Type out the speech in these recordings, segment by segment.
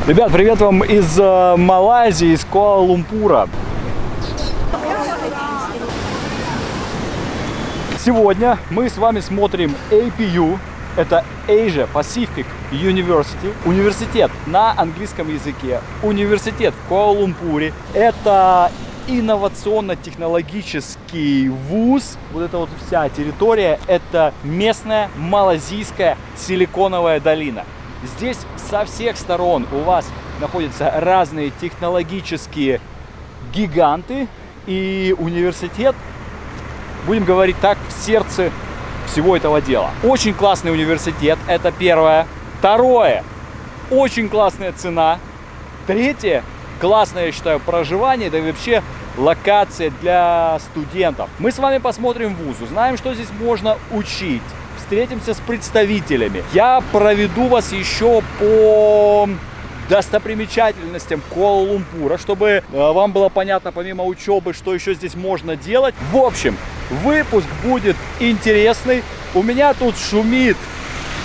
Ребят, привет вам из Малайзии, из Куала-Лумпура. Сегодня мы с вами смотрим APU. Это Asia Pacific University. Университет на английском языке. Университет в Куала-Лумпуре. Это инновационно-технологический вуз. Вот эта вот вся территория, это местная малазийская силиконовая долина. Здесь со всех сторон у вас находятся разные технологические гиганты. И университет, будем говорить так, в сердце всего этого дела. Очень классный университет, это первое. Второе, очень классная цена. Третье, классное, я считаю, проживание, да и вообще локация для студентов. Мы с вами посмотрим вуз, узнаем, что здесь можно учить. Встретимся с представителями. Я проведу вас еще по достопримечательностям Куала-Лумпура, чтобы вам было понятно, помимо учебы, что еще здесь можно делать. В общем, выпуск будет интересный. У меня тут шумит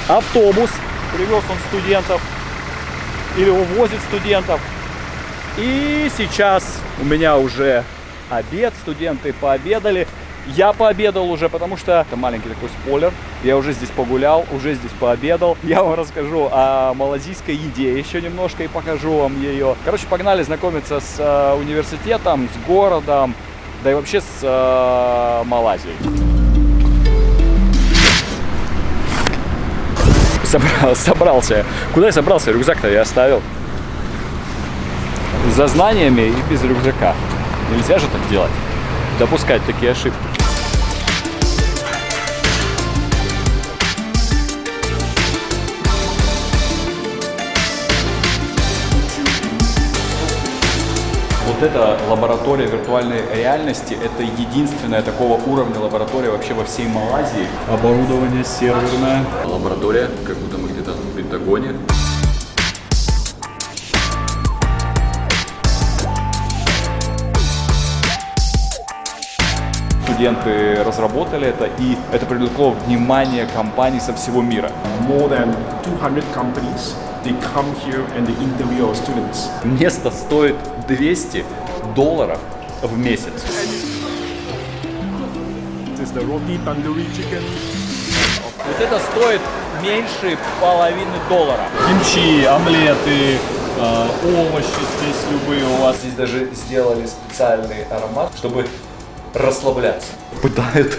автобус. Привез он студентов или увозит студентов. И сейчас у меня уже обед. Студенты пообедали. Я пообедал уже, потому что это маленький такой спойлер. Я уже здесь погулял, уже здесь пообедал. Я вам расскажу о малазийской еде еще немножко и покажу вам ее. Короче, погнали знакомиться с университетом, с городом, да и вообще с Малайзией. Собрался. Куда я собрался? Рюкзак-то я оставил. За знаниями и без рюкзака. Нельзя же так делать. Допускать такие ошибки. Вот эта лаборатория виртуальной реальности, это единственная такого уровня лаборатория вообще во всей Малайзии. Оборудование серверное. Лаборатория, как будто мы где-то в Пентагоне. Студенты разработали это, и это привлекло внимание компаний со всего мира. More than 200 companies, they come here and they interview our students. Место стоит $200 в месяц. This is the roti tandoori chicken. Вот это стоит меньше $0,5. Кимчи, омлеты, овощи здесь любые у вас. Здесь даже сделали специальный аромат, чтобы расслабляться. Пытают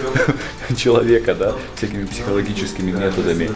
человека, да, всякими психологическими методами.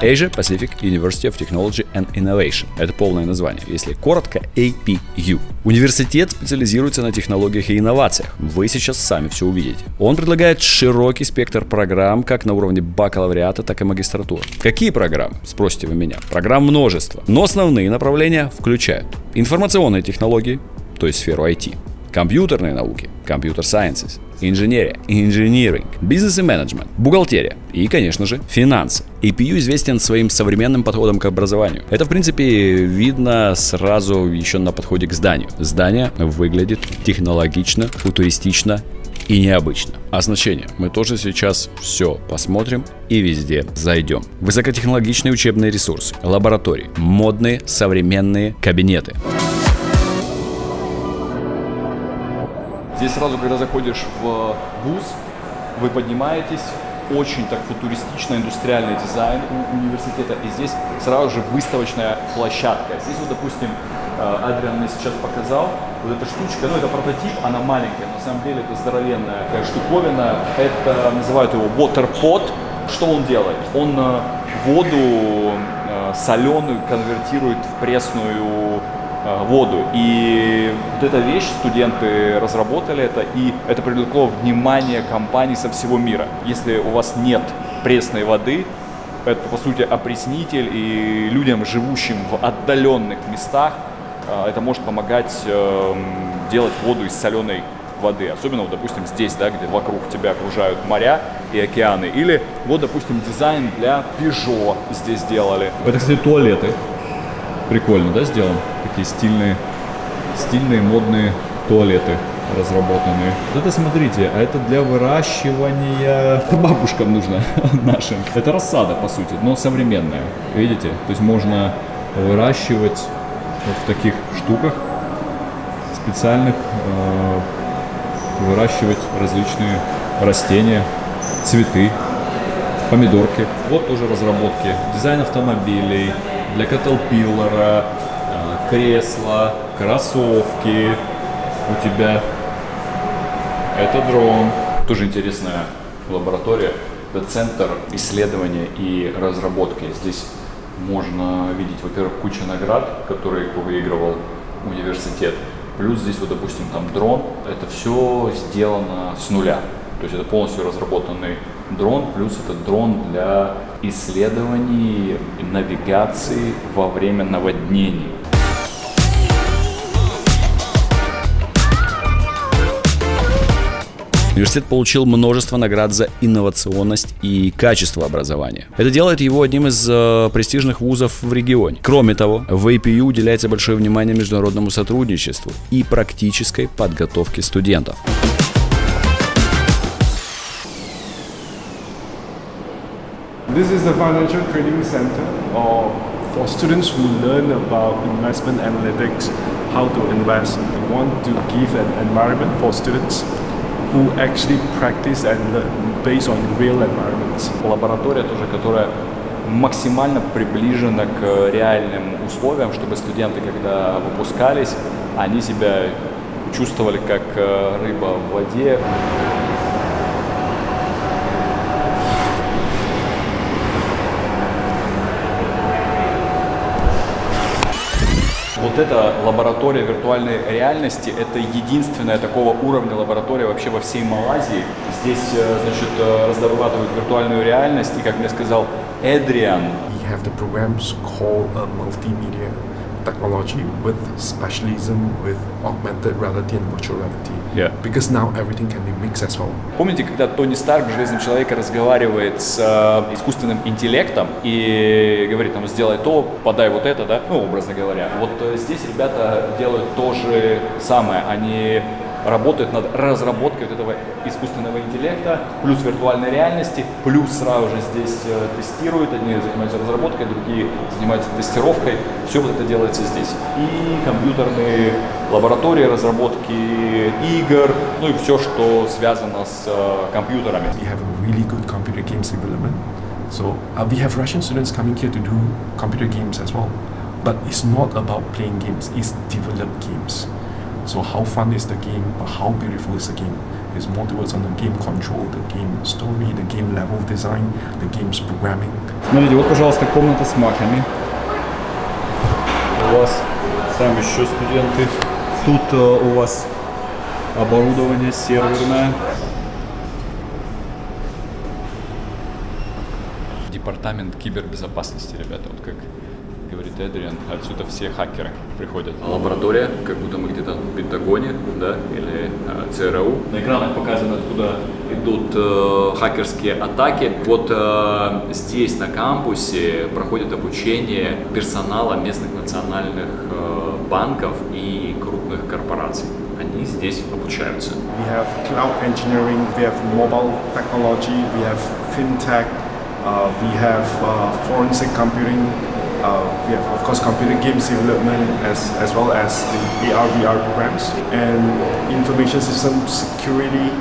Asia Pacific University of Technology and Innovation. Это полное название. Если коротко, APU. Университет специализируется на технологиях и инновациях. Вы сейчас сами все увидите. Он предлагает широкий спектр программ, как на уровне бакалавриата, так и магистратуры. Какие программы? Спросите вы меня. Программ множество. Но основные направления включают информационные технологии, то есть сферу IT, компьютерные науки, Computer Sciences, инженерия, Engineering, бизнес и менеджмент, бухгалтерия и, конечно же, финансы. APU известен своим современным подходом к образованию. Это, в принципе, видно сразу еще на подходе к зданию. Здание выглядит технологично, футуристично и необычно. Оснащение. Мы тоже сейчас все посмотрим и везде зайдем. Высокотехнологичные учебные ресурсы, лаборатории, модные современные кабинеты. Здесь сразу, когда заходишь в вуз, вы поднимаетесь, очень так футуристично, индустриальный дизайн у университета, и здесь сразу же выставочная площадка. Здесь вот, допустим, Адриан мне сейчас показал, вот эта штучка, ну это прототип, она маленькая, на самом деле это здоровенная такая штуковина, это называют его waterpot. Что он делает? Он воду соленую конвертирует в пресную воду. И вот эта вещь, студенты разработали это, и это привлекло внимание компаний со всего мира. Если у вас нет пресной воды, это, по сути, опреснитель, и людям, живущим в отдаленных местах, это может помогать делать воду из соленой воды. Особенно, вот, допустим, здесь, да, где вокруг тебя окружают моря и океаны. Или, вот, допустим, дизайн для Peugeot здесь сделали. Это, кстати, туалеты. Прикольно, да, сделан? Такие стильные модные туалеты разработанные. Вот это, смотрите, а это для выращивания бабушкам нужно нашим. Это рассада, по сути, но современная. Видите? То есть можно выращивать вот в таких штуках специальных, выращивать различные растения, цветы, помидорки. Вот тоже разработки. Дизайн автомобилей, для Caterpillar, кресла, кроссовки. У тебя это дрон. Тоже интересная лаборатория. Это центр исследования и разработки. Здесь можно видеть, во-первых, кучу наград, которые выигрывал университет. Плюс здесь, вот, допустим, там дрон. Это все сделано с нуля. То есть это полностью разработанный дрон, плюс это дрон для исследований и навигации во время наводнений. Университет получил множество наград за инновационность и качество образования. Это делает его одним из престижных вузов в регионе. Кроме того, в APU уделяется большое внимание международному сотрудничеству и практической подготовке студентов. This is the financial training center for students who learn about investment analytics, how to invest. We want to give an environment for students who actually practice and learn based on real environments. Лаборатория тоже, которая максимально приближена к реальным условиям, чтобы студенты, когда выпускались, они себя чувствовали как рыба в воде. Вот эта лаборатория виртуальной реальности, это единственная такого уровня лаборатория вообще во всей Малайзии. Здесь, значит, разрабатывают виртуальную реальность, и, как мне сказал Эдриан, We have the programs called multimedia technology with specialism with augmented reality and virtual reality. Yeah. Because now everything can be mixed as well. Помните, когда Тони Старк в «Железном человеке» разговаривает с искусственным интеллектом и говорит, там, сделай то, подай вот это, да, ну, образно говоря. Вот здесь ребята делают то же самое. Они работают над разработкой вот этого искусственного интеллекта, плюс виртуальной реальности, плюс сразу же здесь тестируют. Одни занимаются разработкой, другие занимаются тестировкой. Все вот это делается здесь. И компьютерные лаборатории, разработки игр, ну и все, что связано с компьютерами. We have a really good computer games development. So we have Russian students coming here to do computer games as well. But it's not about playing games, it's develop games. So how fun is the game, but how beautiful is the game? It's more towards on the game control, the game story, the game level design, the game's programming. Смотрите, вот, пожалуйста, комната с маками. У вас там еще студенты. Тут у вас оборудование серверное. Департамент кибербезопасности, ребята, вот как говорит Эдриан, отсюда все хакеры приходят. Лаборатория, как будто мы где-то в Пентагоне, да, или ЦРУ. На экранах показано, откуда идут хакерские атаки. Вот здесь, на кампусе, проходит обучение персонала местных национальных банков и крупных корпораций. Они здесь обучаются. We have cloud engineering, we have mobile technology, we have fintech, we have forensic computing. We have, of course, computer games development as well as the AR, VR programs and information system security.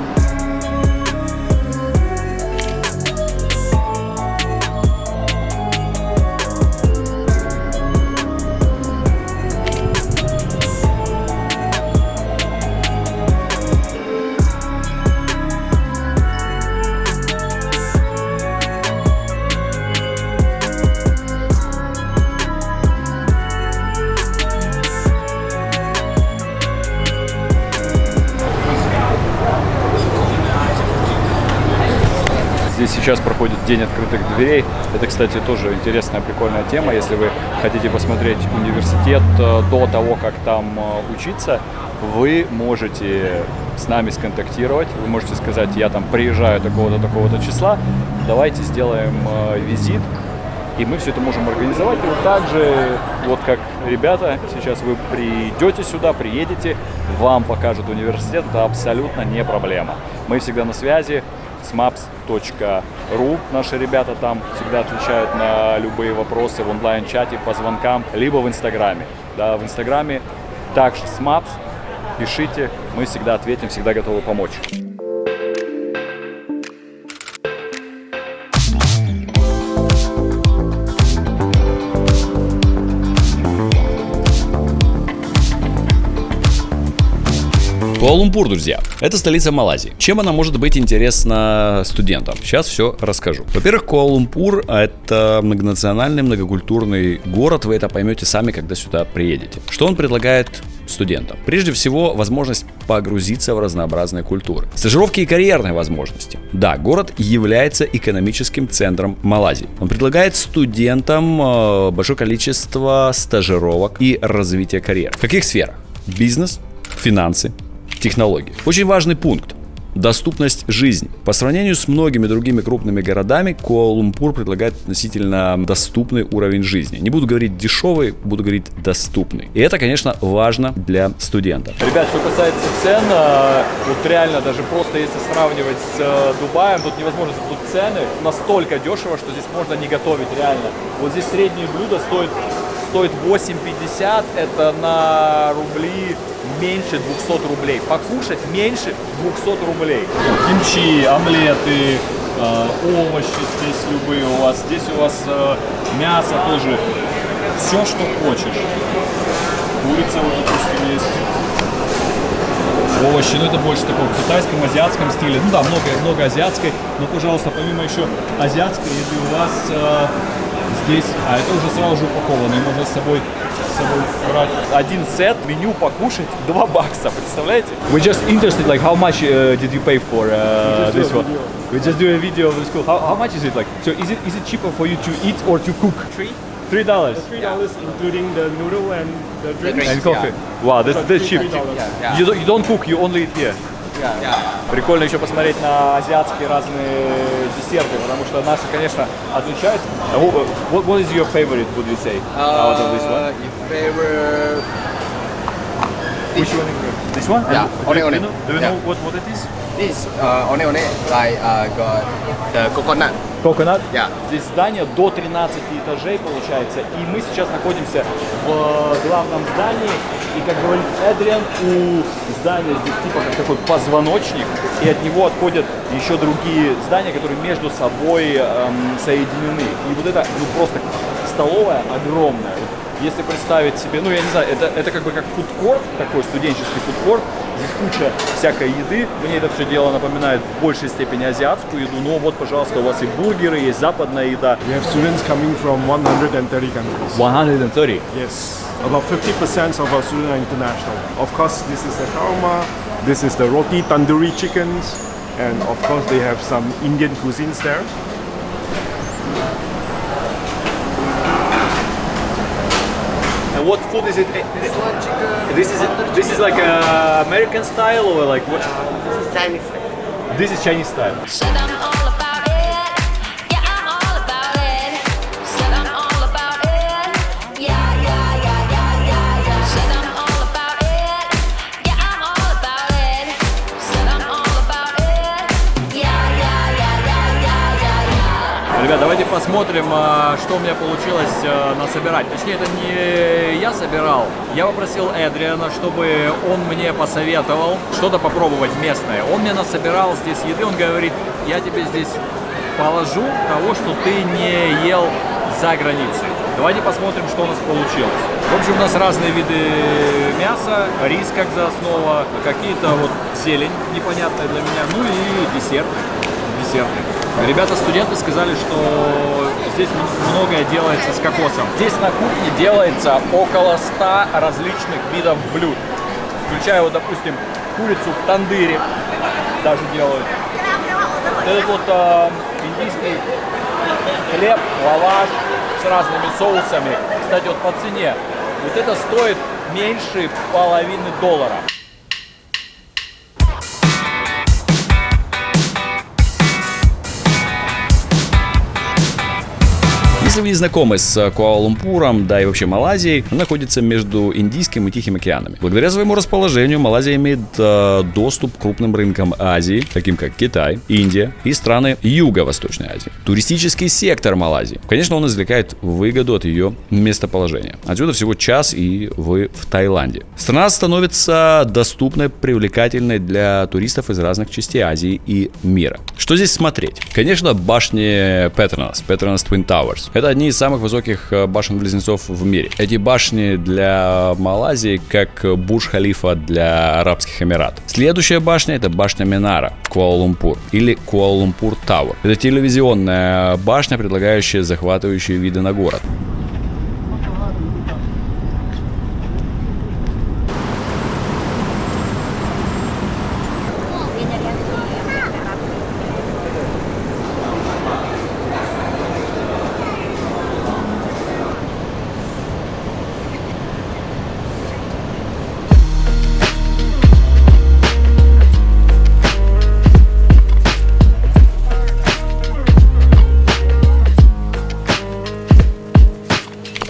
сейчас проходит День открытых дверей. Это, кстати, тоже интересная, прикольная тема. Если вы хотите посмотреть университет до того, как там учиться, вы можете с нами сконтактировать. Вы можете сказать, я там приезжаю такого-то числа, давайте сделаем визит. И мы все это можем организовать. И вот так же, вот как ребята, сейчас вы придете сюда, приедете, вам покажут университет, это абсолютно не проблема. Мы всегда на связи с maps.ru. Наши ребята там всегда отвечают на любые вопросы в онлайн-чате, по звонкам, либо в Инстаграме. Да, в Инстаграме также с Maps. Пишите, мы всегда ответим, всегда готовы помочь. Куала-Лумпур, друзья, это столица Малайзии. Чем она может быть интересна студентам? Сейчас все расскажу. Во-первых, Куала-Лумпур — это многонациональный, многокультурный город. Вы это поймете сами, когда сюда приедете. Что он предлагает студентам? Прежде всего, возможность погрузиться в разнообразные культуры. Стажировки и карьерные возможности. Да, город является экономическим центром Малайзии. Он предлагает студентам большое количество стажировок и развития карьеры. В каких сферах? Бизнес, финансы, технологии. Очень важный пункт. Доступность жизни. По сравнению с многими другими крупными городами, Куала-Лумпур предлагает относительно доступный уровень жизни. Не буду говорить дешевый, буду говорить доступный. И это, конечно, важно для студента. Ребят, что касается цен, вот реально даже просто если сравнивать с Дубаем, тут невозможно. Тут цены настолько дешево, что здесь можно не готовить реально. Вот здесь среднее блюдо стоит 8,50, это на рубли меньше 200 рублей. Покушать меньше 200 рублей. Кимчи, омлеты, овощи здесь любые у вас. Здесь у вас мясо тоже. Все, что хочешь. Курица вот, допустим, есть. Овощи, ну это больше такого в китайском, азиатском стиле. Ну да, много азиатской. Но, пожалуйста, помимо еще азиатской, если у вас здесь, это уже сразу же упакованное, можно с собой брать. Один сет, меню покушать $2, представляете? We're just interested, like, how much did you pay for this one? We just do a video of the school. How much is it like? So is it cheaper for you to eat or to cook? $3. $3 including the noodle and the drinks. And coffee. Wow, that's cheap. Yeah. You don't cook, you only eat here. Прикольно еще посмотреть на азиатские разные десерты, потому что наши, конечно, отличаются. What is your favorite, would you say, out of this one? Favorite Which one? This one? Yeah, Do you one. know what it is? This one, like got the coconut. Coconut? Yeah. Здесь здание до 13 этажей получается, и мы сейчас находимся в главном здании, и, как говорит Эдриан, у здания здесь типа как такой позвоночник, и от него отходят еще другие здания, которые между собой соединены. И вот это просто столовая огромная. Если представить себе, ну я не знаю, это как бы как фудкорт, такой студенческий фудкорт. Здесь куча всякой еды. Мне это все дело напоминает в большей степени азиатскую еду. Но вот, пожалуйста, у вас и бургеры, есть западная еда. We have students coming from 130 countries. 130? Yes. About 50% of our students are international. Of course, this is the shawarma, this is the roti tandoori chickens, and of course they have some Indian cuisines there. And what food is it? This one chicken. This is like American style or like what? This is Chinese. This is Chinese style. Said I'm all about it. Yeah, I'm all about it. Said I'm all about it. Yeah, yeah, yeah, yeah, yeah, yeah. Said I'm all about it. Yeah, I'm all about it. Said I'm all about it. Yeah, yeah, yeah, yeah, yeah, yeah, yeah. Ребят, давайте посмотрим, что у меня получилось насобирать. Точнее, это не я собирал. Я попросил Эдриана, чтобы он мне посоветовал что-то попробовать местное. Он мне насобирал здесь еды. Он говорит, я тебе здесь положу того, что ты не ел за границей. Давайте посмотрим, что у нас получилось. В общем, у нас разные виды мяса, рис как за основа, какие-то вот зелень непонятная для меня, ну и десерты. Ребята-студенты сказали, что здесь многое делается с кокосом. Здесь на кухне делается около 100 различных видов блюд. Включая, вот, допустим, курицу в тандыре даже делают. Этот вот индийский хлеб, лаваш с разными соусами. Кстати, вот по цене. Вот это стоит меньше $0,5. Если вы не знакомы с Куала-Лумпуром, да и вообще Малайзией, она находится между Индийским и Тихим океанами. Благодаря своему расположению Малайзия имеет доступ к крупным рынкам Азии, таким как Китай, Индия и страны Юго-Восточной Азии. Туристический сектор Малайзии. Конечно, он извлекает выгоду от ее местоположения. Отсюда всего час, и вы в Таиланде. Страна становится доступной, привлекательной для туристов из разных частей Азии и мира. Что здесь смотреть? Конечно, башни Petronas Twin Towers. Это одни из самых высоких башен-близнецов в мире. Эти башни для Малайзии как Бурдж-Халифа для Арабских Эмиратов. Следующая башня — это башня Минара в Куала-Лумпур или Куала-Лумпур Тауэр. Это телевизионная башня, предлагающая захватывающие виды на город.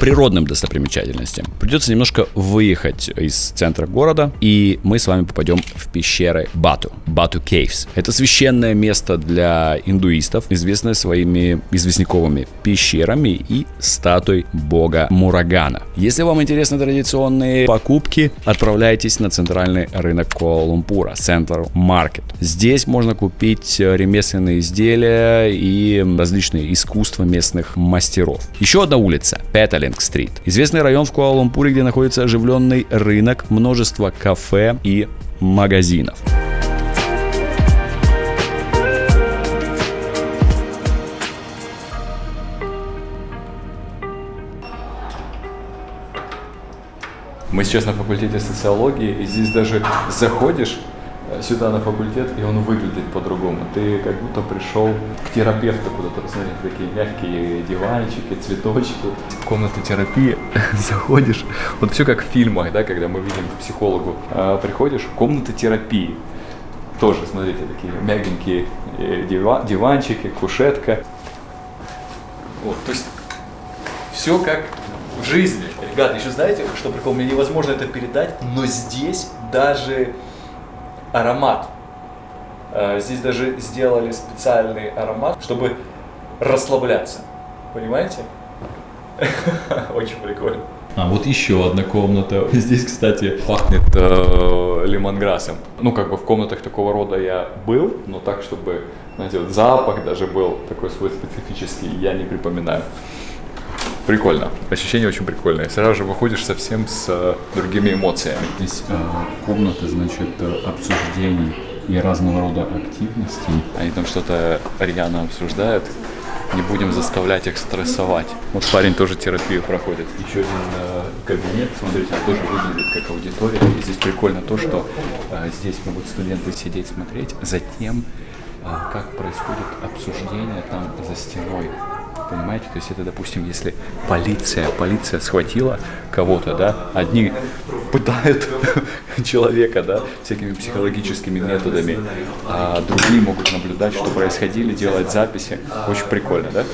Природным достопримечательностям придется немножко выехать из центра города, и мы с вами попадем в пещеры Бату Caves. Это священное место для индуистов, известное своими известняковыми пещерами и статуей бога Мурагана. Если вам интересны традиционные покупки, отправляйтесь на центральный рынок Куала-Лумпура, Central Market. Здесь можно купить ремесленные изделия и различные искусства местных мастеров. Еще одна улица — Петалинг-стрит. Известный район в Куала-Лумпуре, где находится оживленный рынок, множество кафе и магазинов. Мы сейчас на факультете социологии, и здесь даже заходишь сюда на факультет, и он выглядит по-другому. Ты как будто пришел к терапевту куда-то, посмотри, такие мягкие диванчики, цветочки. Комната терапии, заходишь, вот все как в фильмах, да, когда мы видим к психологу, приходишь, комната терапии. Тоже, смотрите, такие мягенькие диванчики, кушетка. Вот, то есть все как в жизни. Ребята, еще знаете, что прикол? Мне невозможно это передать, но здесь даже аромат. Здесь даже сделали специальный аромат, чтобы расслабляться. Понимаете? Очень прикольно. А вот еще одна комната. Здесь, кстати, пахнет лемонграссом. Ну, как бы в комнатах такого рода я был, но так, чтобы, знаете, вот запах даже был такой свой специфический, я не припоминаю. Прикольно. Ощущение очень прикольное. Сразу же выходишь совсем с другими эмоциями. Здесь комната, значит, обсуждений и разного рода активностей. Они там что-то рьяно обсуждают. Не будем заставлять их стрессовать. Вот парень тоже терапию проходит. Еще один кабинет, смотрите, он тоже выглядит как аудитория. И здесь прикольно то, что здесь могут студенты сидеть, смотреть за тем, как происходит обсуждение там за стеной. Понимаете, то есть это, допустим, если полиция схватила кого-то, да, одни пытают человека, да, всякими психологическими методами, а другие могут наблюдать, что происходило, делать записи. Очень прикольно, да?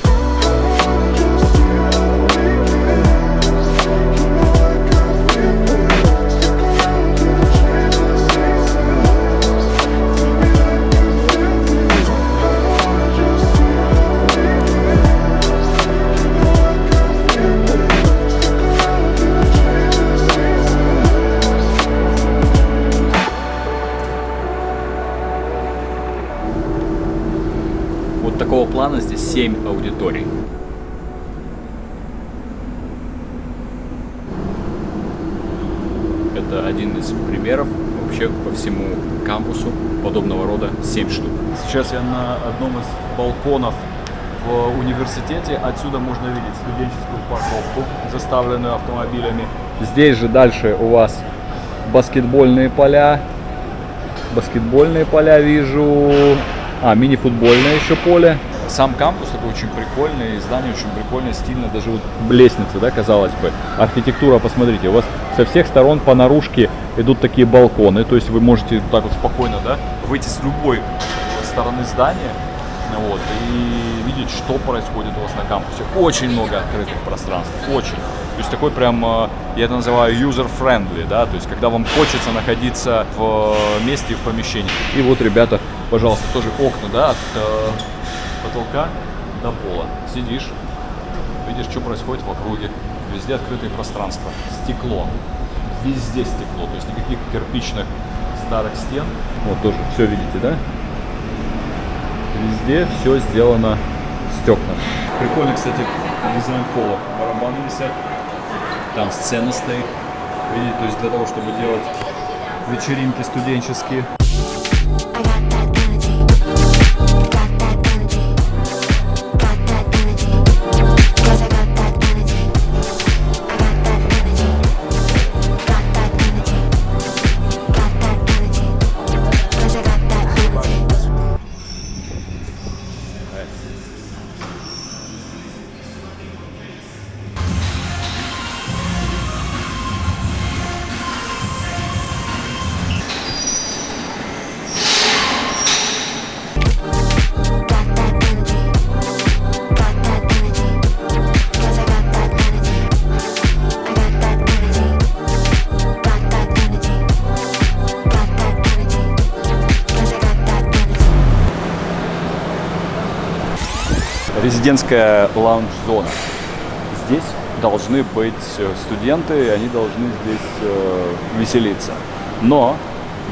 Такого плана здесь 7 аудиторий. Это один из примеров. Вообще по всему кампусу подобного рода 7 штук. Сейчас я на одном из балконов в университете. Отсюда можно видеть студенческую парковку, заставленную автомобилями. Здесь же дальше у вас баскетбольные поля. Баскетбольные поля вижу. Мини-футбольное еще поле. сам кампус такой очень прикольный, здание очень прикольное, стильно, даже вот лестница, да, казалось бы. Архитектура, посмотрите, у вас со всех сторон по наружке идут такие балконы, то есть вы можете так вот спокойно, да, выйти с любой стороны здания, вот, и видеть, что происходит у вас на кампусе. Очень много открытых пространств, очень. То есть такой прям, я это называю user-friendly, да, то есть когда вам хочется находиться в месте, в помещении. И вот, ребята, пожалуйста, тоже окна, да, от потолка до пола. Сидишь, видишь, что происходит в округе. Везде открытые пространства. Стекло. Везде стекло, то есть никаких кирпичных старых стен. Вот тоже все видите, да? Везде все сделано стеклом. Прикольно, кстати, дизайн пола. Барабаны висят. Там сцена стоит. Видите, то есть для того, чтобы делать вечеринки студенческие. I got that energy. Got that energy. Got that energy. 'Cause I got that energy. I got that energy. Got that energy. Got that energy. 'Cause I got that energy. Got that energy. Got that energy. 'Cause I got that energy. I got that energy. Got that energy. Got that energy. 'Cause I got that energy. Резидентская лаунж-зона. Здесь должны быть студенты, они должны здесь веселиться. Но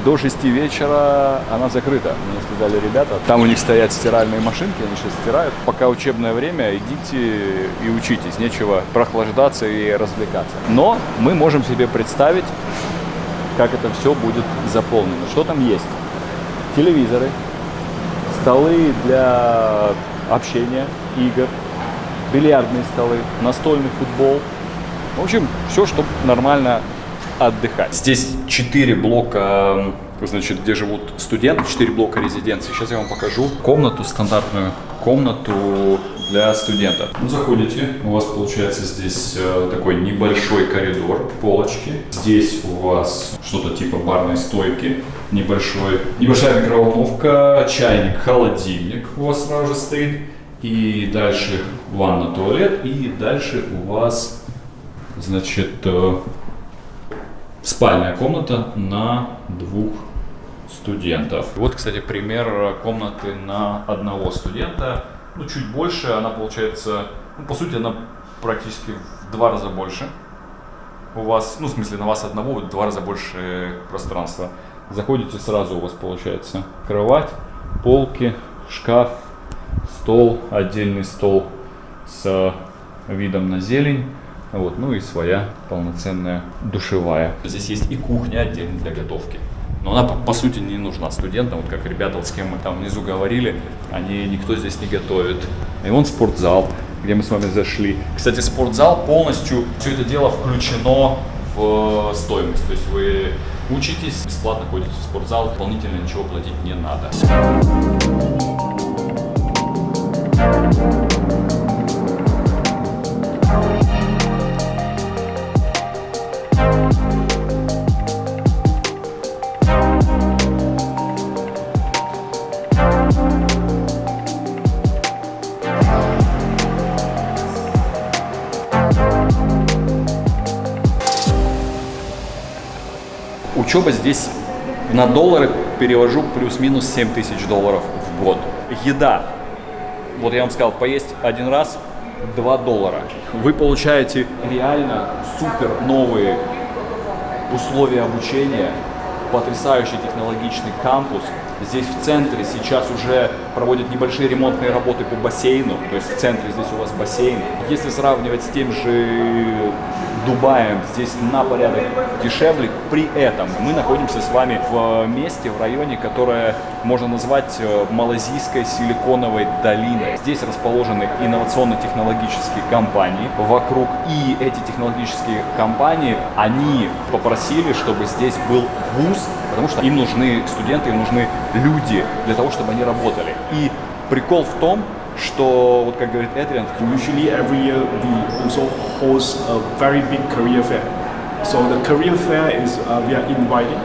до 6 вечера она закрыта. Мне сказали ребята, там у них стоят стиральные машинки, они сейчас стирают. Пока учебное время, идите и учитесь, нечего прохлаждаться и развлекаться. Но мы можем себе представить, как это все будет заполнено. Что там есть? Телевизоры, столы для общения, игр, бильярдные столы, настольный футбол. В общем, все, чтобы нормально отдыхать. Здесь 4 блока, значит, где живут студенты, 4 блока резиденции. Сейчас я вам покажу комнату, стандартную комнату для студентов. Ну, заходите, у вас получается здесь такой небольшой коридор, полочки. Здесь у вас что-то типа барной стойки, небольшая микроволновка, чайник, холодильник у вас сразу же стоит. И дальше ванна, туалет, и дальше у вас, значит, спальная комната на 2 студентов. Вот, кстати, пример комнаты на 1 студента. Ну, чуть больше, она получается, ну, по сути, она практически в 2 раза больше. У вас, ну, в смысле, на вас одного в 2 раза больше пространства. Заходите сразу, у вас получается кровать, полки, шкаф, стол, отдельный стол с видом на зелень. Вот, ну и своя полноценная душевая. Здесь есть и кухня отдельно для готовки. Но она по сути не нужна студентам, вот как ребята, вот с кем мы там внизу говорили, никто здесь не готовит. И вон спортзал, где мы с вами зашли. Кстати, спортзал полностью, все это дело включено в стоимость. То есть вы учитесь, бесплатно ходите в спортзал, дополнительно ничего платить не надо. Учеба здесь на доллары перевожу плюс-минус $7000 в год. Еда. Вот я вам сказал, поесть 1 раз $2. Вы получаете реально супер новые условия обучения, потрясающий технологичный кампус. Здесь в центре сейчас уже проводят небольшие ремонтные работы по бассейну, то есть в центре здесь у вас бассейн. Если сравнивать с тем же Дубаем, здесь на порядок дешевле. При этом мы находимся с вами в месте, в районе, которое можно назвать малазийской силиконовой долиной. Здесь расположены инновационно-технологические компании вокруг. И эти технологические компании, они попросили, чтобы здесь был вуз, потому что им нужны студенты, им нужны люди для того, чтобы они работали. И прикол в том, что, вот как говорит Эдриан, Usually every year we also host a very big career fair. So the career fair is we are inviting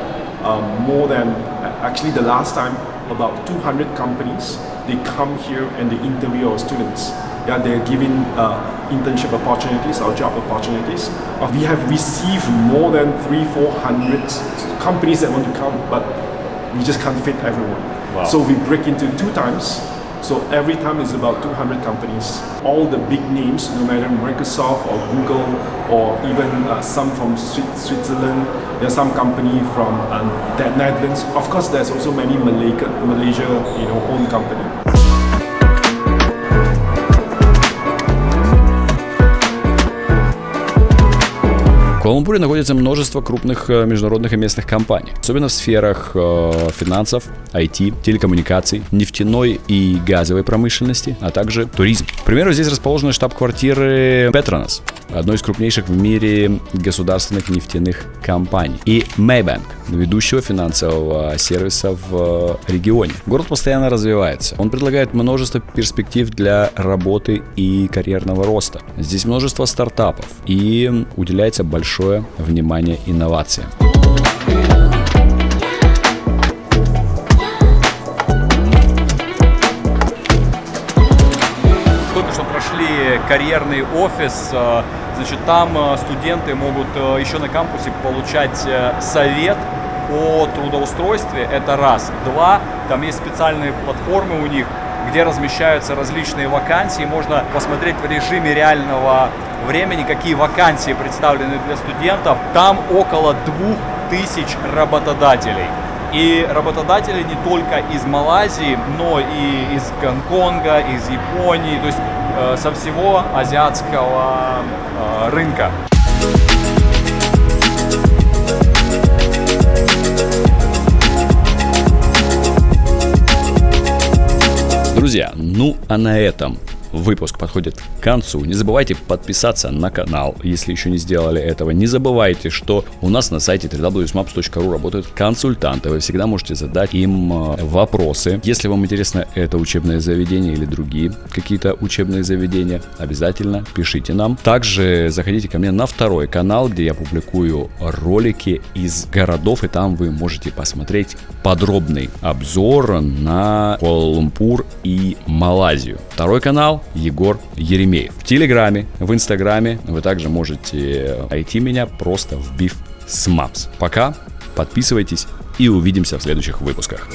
more than actually the last time about 200 companies. They come here and they interview our students. Yeah, they're giving internship opportunities or job opportunities. We have received more than 300-400 companies that want to come, but we just can't fit everyone. Wow. So we break into 2 times. So every time is about 200 companies. All the big names, no matter Microsoft or Google or even some from Switzerland, there's some company from the Netherlands. Of course, there's also many Malaysia, owned company. В Куала-Лумпуре находится множество крупных международных и местных компаний, особенно в сферах финансов, IT, телекоммуникаций, нефтяной и газовой промышленности, а также туризм. К примеру, здесь расположены штаб-квартиры Petronas, одной из крупнейших в мире государственных нефтяных компаний, и Maybank, ведущего финансового сервиса в регионе. Город постоянно развивается. Он предлагает множество перспектив для работы и карьерного роста. Здесь множество стартапов и уделяется большое внимание инновациям. Только что прошли карьерный офис. Значит, там студенты могут еще на кампусе получать совет о трудоустройстве. Это раз. 2. Там есть специальные платформы у них, где размещаются различные вакансии. Можно посмотреть в режиме реального времени, какие вакансии представлены для студентов. Там около 2000 работодателей. И работодатели не только из Малайзии, но и из Гонконга, из Японии, то есть со всего азиатского рынка. Друзья, а на этом выпуск подходит к концу. Не забывайте подписаться на канал, если еще не сделали этого. Не забывайте, что у нас на сайте www.smaps.ru работают консультанты. Вы всегда можете задать им вопросы. Если вам интересно это учебное заведение или другие какие-то учебные заведения, обязательно пишите нам. Также заходите ко мне на второй канал, где я публикую ролики из городов, и там вы можете посмотреть подробный обзор на Куала-Лумпур и Малайзию. Второй канал — Егор Еремеев. В Телеграме, в Инстаграме вы также можете найти меня, просто вбив SMAPS. Пока, подписывайтесь и увидимся в следующих выпусках.